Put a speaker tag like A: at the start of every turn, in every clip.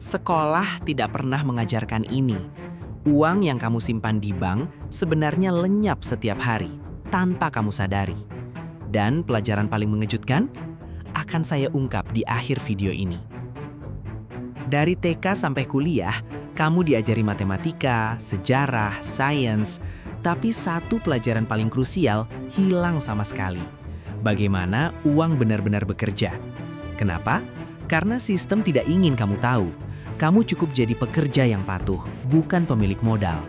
A: Sekolah tidak pernah mengajarkan ini. Uang yang kamu simpan di bank sebenarnya lenyap setiap hari, tanpa kamu sadari. Dan pelajaran paling mengejutkan akan saya ungkap di akhir video ini. Dari TK sampai kuliah, kamu diajari matematika, sejarah, sains, tapi satu pelajaran paling krusial hilang sama sekali. Bagaimana uang benar-benar bekerja? Kenapa? Karena sistem tidak ingin kamu tahu. Kamu cukup jadi pekerja yang patuh, bukan pemilik modal.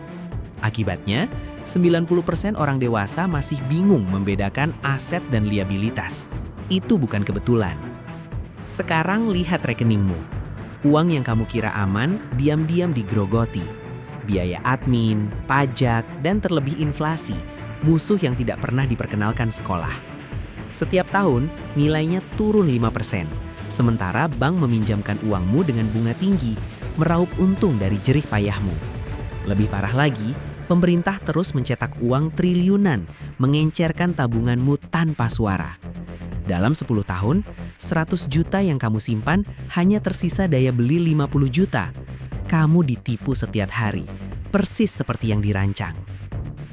A: Akibatnya, 90% orang dewasa masih bingung membedakan aset dan liabilitas. Itu bukan kebetulan. Sekarang lihat rekeningmu. Uang yang kamu kira aman, diam-diam digrogoti. Biaya admin, pajak, dan terlebih inflasi, musuh yang tidak pernah diperkenalkan sekolah. Setiap tahun, nilainya turun 5%. Sementara bank meminjamkan uangmu dengan bunga tinggi, meraup untung dari jerih payahmu. Lebih parah lagi, pemerintah terus mencetak uang triliunan, mengencerkan tabunganmu tanpa suara. Dalam 10 tahun, 100 juta yang kamu simpan hanya tersisa daya beli 50 juta. Kamu ditipu setiap hari, persis seperti yang dirancang.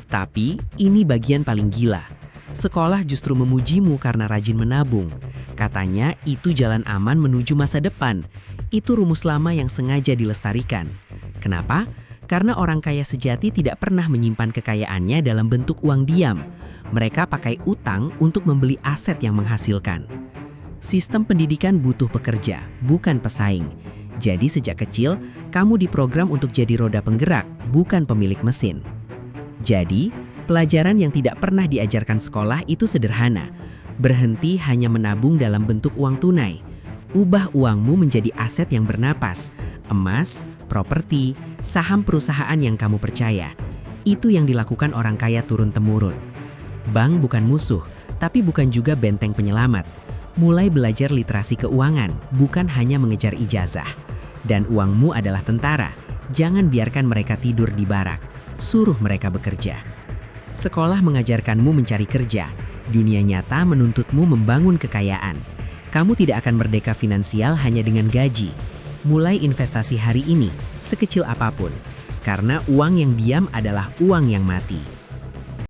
A: Tapi, ini bagian paling gila. Sekolah justru memujimu karena rajin menabung. Katanya itu jalan aman menuju masa depan. Itu rumus lama yang sengaja dilestarikan. Kenapa? Karena orang kaya sejati tidak pernah menyimpan kekayaannya dalam bentuk uang diam. Mereka pakai utang untuk membeli aset yang menghasilkan. Sistem pendidikan butuh pekerja, bukan pesaing. Jadi sejak kecil, kamu diprogram untuk jadi roda penggerak, bukan pemilik mesin. Jadi, pelajaran yang tidak pernah diajarkan sekolah itu sederhana. Berhenti hanya menabung dalam bentuk uang tunai. Ubah uangmu menjadi aset yang bernapas. Emas, properti, saham perusahaan yang kamu percaya. Itu yang dilakukan orang kaya turun-temurun. Bank bukan musuh, tapi bukan juga benteng penyelamat. Mulai belajar literasi keuangan, bukan hanya mengejar ijazah. Dan uangmu adalah tentara. Jangan biarkan mereka tidur di barak. Suruh mereka bekerja. Sekolah mengajarkanmu mencari kerja. Dunia nyata menuntutmu membangun kekayaan. Kamu tidak akan merdeka finansial hanya dengan gaji. Mulai investasi hari ini, sekecil apapun. Karena uang yang diam adalah uang yang mati.